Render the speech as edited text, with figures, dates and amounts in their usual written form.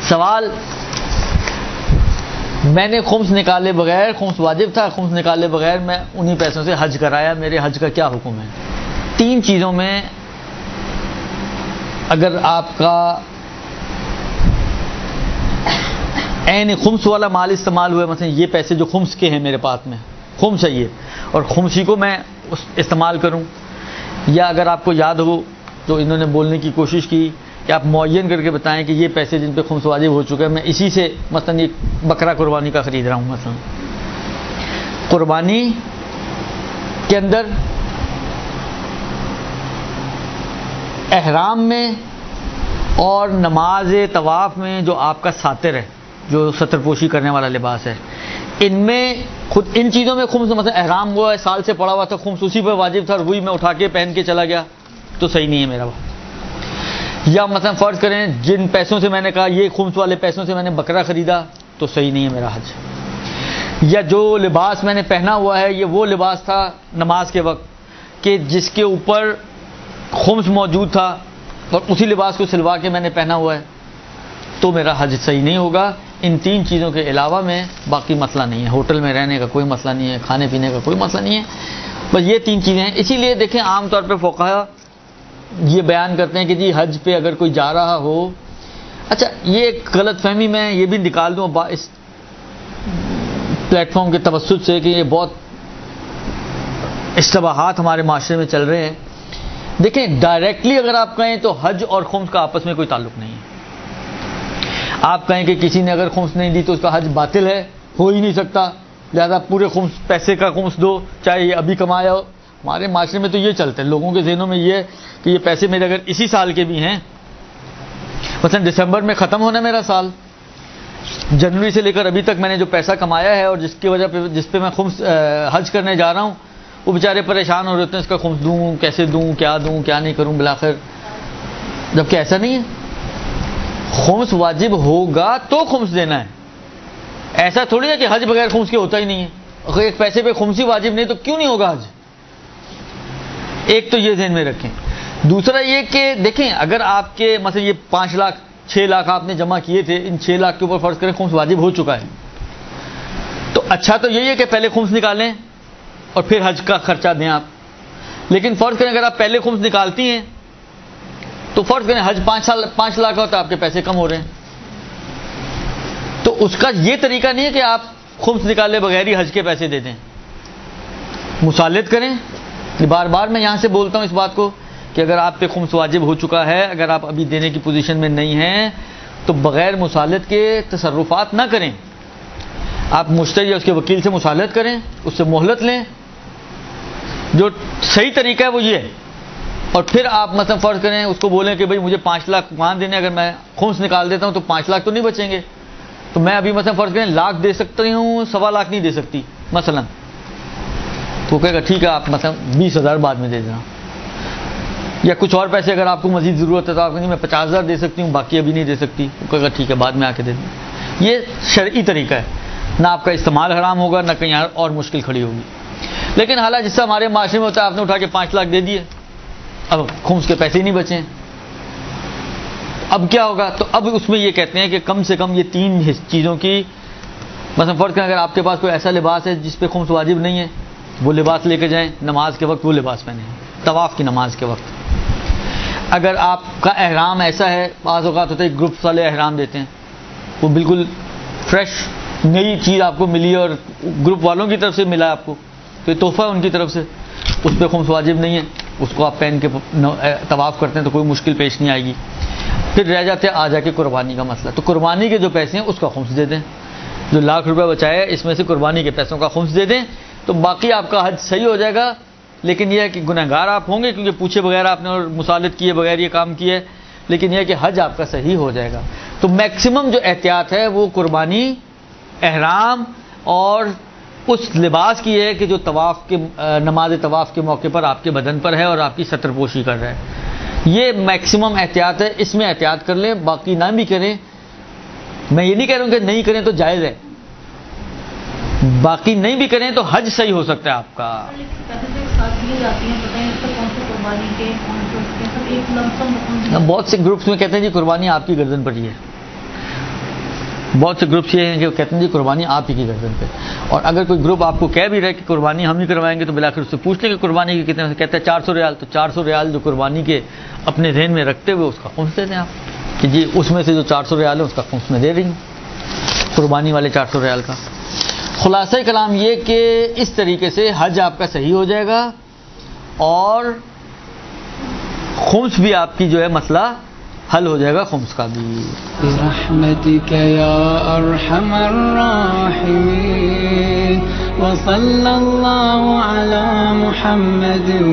سوال، میں نے خمس نکالے بغیر، خمس واجب تھا، خمس نکالے بغیر میں انہی پیسوں سے حج کرایا، میرے حج کا کیا حکم ہے؟ تین چیزوں میں اگر آپ کا عین خمس والا مال استعمال ہوا، مثلا یہ پیسے جو خمس کے ہیں میرے پاس میں، خمس ہے یہ، اور خمسی کو میں استعمال کروں، یا اگر آپ کو یاد ہو تو انہوں نے بولنے کی کوشش کی کہ آپ معین کر کے بتائیں کہ یہ پیسے جن پہ خمس واجب ہو چکا ہے، میں اسی سے مثلا یہ بکرا قربانی کا خرید رہا ہوں، مثلا قربانی کے اندر احرام میں اور نماز طواف میں جو آپ کا ساتر ہے، جو ستر پوشی کرنے والا لباس ہے، ان میں خود ان چیزوں میں خمس، مثلا احرام ہوا ہے، سال سے پڑا ہوا تھا، خمس اسی پہ واجب تھا اور وہی میں اٹھا کے پہن کے چلا گیا تو صحیح نہیں ہے میرا بات۔ یا مثلا فرض کریں جن پیسوں سے میں نے کہا یہ خمس والے پیسوں سے میں نے بکرا خریدا تو صحیح نہیں ہے میرا حج۔ یا جو لباس میں نے پہنا ہوا ہے یہ وہ لباس تھا نماز کے وقت کہ جس کے اوپر خمس موجود تھا اور اسی لباس کو سلوا کے میں نے پہنا ہوا ہے تو میرا حج صحیح نہیں ہوگا۔ ان تین چیزوں کے علاوہ میں باقی مسئلہ نہیں ہے، ہوٹل میں رہنے کا کوئی مسئلہ نہیں ہے، کھانے پینے کا کوئی مسئلہ نہیں ہے، بس یہ تین چیزیں ہیں۔ اسی لیے دیکھیں عام طور پہ فقہا یہ بیان کرتے ہیں کہ جی حج پہ اگر کوئی جا رہا ہو، اچھا یہ ایک غلط فہمی میں یہ بھی نکال دوں اس پلیٹ فارم کے توسط سے کہ یہ بہت اشتباہات ہمارے معاشرے میں چل رہے ہیں۔ دیکھیں ڈائریکٹلی اگر آپ کہیں تو حج اور خمس کا آپس میں کوئی تعلق نہیں ہے۔ آپ کہیں کہ کسی نے اگر خمس نہیں دی تو اس کا حج باطل ہے، ہو ہی نہیں سکتا، لہذا پورے خمس پیسے کا خمس دو چاہے یہ ابھی کمایا ہو۔ ہمارے معاشرے میں تو یہ چلتا ہے، لوگوں کے ذہنوں میں یہ کہ یہ پیسے میرے اگر اسی سال کے بھی ہیں، مثلا دسمبر میں ختم ہونا میرا سال، جنوری سے لے کر ابھی تک میں نے جو پیسہ کمایا ہے اور جس پہ میں خمس حج کرنے جا رہا ہوں، وہ بیچارے پریشان ہو رہے ہیں اس کا خمس دوں کیسے دوں کیا نہیں کروں بالآخر، جبکہ ایسا نہیں ہے۔ خمس واجب ہوگا تو خمس دینا ہے، ایسا تھوڑی ہے کہ حج بغیر خمس کے ہوتا ہی نہیں ہے۔ اگر ایک پیسے پہ خمس ہی واجب نہیں تو کیوں نہیں ہوگا حج؟ ایک تو یہ ذہن میں رکھیں۔ دوسرا یہ کہ دیکھیں اگر آپ کے مثلا یہ 5 لاکھ 6 لاکھ آپ نے جمع کیے تھے، ان 6 لاکھ کے اوپر فرض کریں خمس واجب ہو چکا ہے، تو اچھا تو یہی ہے کہ پہلے خمس نکالیں اور پھر حج کا خرچہ دیں آپ۔ لیکن فرض کریں اگر آپ پہلے خمس نکالتی ہیں تو فرض کریں حج 5 لاکھ ہوتا ہے، آپ کے پیسے کم ہو رہے ہیں، تو اس کا یہ طریقہ نہیں ہے کہ آپ خمس نکالے بغیر ہی حج کے پیسے دے دیں، مصالحت کریں۔ بار بار میں یہاں سے بولتا ہوں اس بات کو کہ اگر آپ پہ خمس واجب ہو چکا ہے، اگر آپ ابھی دینے کی پوزیشن میں نہیں ہیں تو بغیر مصالحت کے تصرفات نہ کریں۔ آپ مشتری یا اس کے وکیل سے مصالحت کریں، اس سے مہلت لیں، جو صحیح طریقہ ہے وہ یہ ہے، اور پھر آپ مثلا فرض کریں اس کو بولیں کہ بھائی مجھے 5 لاکھ وہاں دینے، اگر میں خمس نکال دیتا ہوں تو 5 لاکھ تو نہیں بچیں گے، تو میں ابھی مثلا فرض کریں لاکھ دے سکتی ہوں، 1.25 لاکھ نہیں دے سکتی مثلا، تو کہے گا ٹھیک ہے آپ مثلا 20,000 بعد میں دے دینا، یا کچھ اور پیسے اگر آپ کو مزید ضرورت ہے تو آپ کہیں میں 50,000 دے سکتی ہوں باقی ابھی نہیں دے سکتی، وہ کہے گا ٹھیک ہے بعد میں آ کے دے دیں۔ یہ شرعی طریقہ ہے، نہ آپ کا استعمال حرام ہوگا نہ کہیں اور مشکل کھڑی ہوگی۔ لیکن حالانکہ جس سے ہمارے معاشرے میں ہوتا ہے آپ نے اٹھا کے 5 لاکھ دے دیے، اب خمس کے پیسے ہی نہیں بچے، اب کیا ہوگا؟ تو اب اس میں یہ کہتے ہیں کہ کم سے کم یہ 3 چیزوں کی، مثلا فرض کریں اگر آپ کے پاس کوئی ایسا لباس ہے جس پہ خمس واجب نہیں ہے، وہ لباس لے کے جائیں، نماز کے وقت وہ لباس پہنیں، طواف کی نماز کے وقت۔ اگر آپ کا احرام ایسا ہے، بعض اوقات ہوتا ہے گروپ والے احرام دیتے ہیں، وہ بالکل فریش نئی چیز آپ کو ملی اور گروپ والوں کی طرف سے ملا آپ کو، تو یہ تحفہ ہے ان کی طرف سے، اس پہ خمس واجب نہیں ہے، اس کو آپ پہن کے طواف کرتے ہیں تو کوئی مشکل پیش نہیں آئے گی۔ پھر رہ جاتے ہیں آ جا کے قربانی کا مسئلہ، تو قربانی کے جو پیسے ہیں اس کا خمس دے دیں، جو لاکھ روپے بچایا ہے اس میں سے قربانی کے پیسوں کا خمس دے دیں، تو باقی آپ کا حج صحیح ہو جائے گا۔ لیکن یہ ہے کہ گنہگار آپ ہوں گے کیونکہ پوچھے بغیر آپ نے اور مصالحت کیے بغیر یہ کام کیے، لیکن یہ ہے کہ حج آپ کا صحیح ہو جائے گا۔ تو میکسیمم جو احتیاط ہے وہ قربانی، احرام اور اس لباس کی ہے کہ جو طواف کے نماز طواف کے موقع پر آپ کے بدن پر ہے اور آپ کی ستر پوشی کر رہا ہے، یہ میکسیمم احتیاط ہے، اس میں احتیاط کر لیں، باقی نہ بھی کریں۔ میں یہ نہیں کہہ رہا ہوں کہ نہیں کریں تو جائز ہے، باقی نہیں بھی کریں تو حج صحیح ہو سکتا ہے آپ کا۔ بہت سے گروپس میں کہتے ہیں جی قربانی آپ کی گردن پر ہی ہے، بہت سے گروپس یہ ہیں کہ وہ کہتے ہیں جی قربانی آپ ہی کی گردن پہ، اور اگر کوئی گروپ آپ کو کہہ بھی رہے کہ قربانی ہم ہی کروائیں گے تو بلاخر اس سے پوچھ لیں کہ قربانی کی کتنے، کہتے ہیں 400 ریال، تو 400 ریال جو قربانی کے اپنے ذہن میں رکھتے ہوئے اس کا خمس دے دیں آپ کہ جی اس میں سے جو 400 ریال ہے اس کا خمس میں دے رہی ہوں، قربانی والے 400 ریال کا۔ خلاصہ کلام یہ کہ اس طریقے سے حج آپ کا صحیح ہو جائے گا اور خمس بھی آپ کی جو ہے مسئلہ حل ہو جائے گا، خمس کا بھی۔ برحمتک یا ارحم الراحمین وصلی اللہ علی محمد و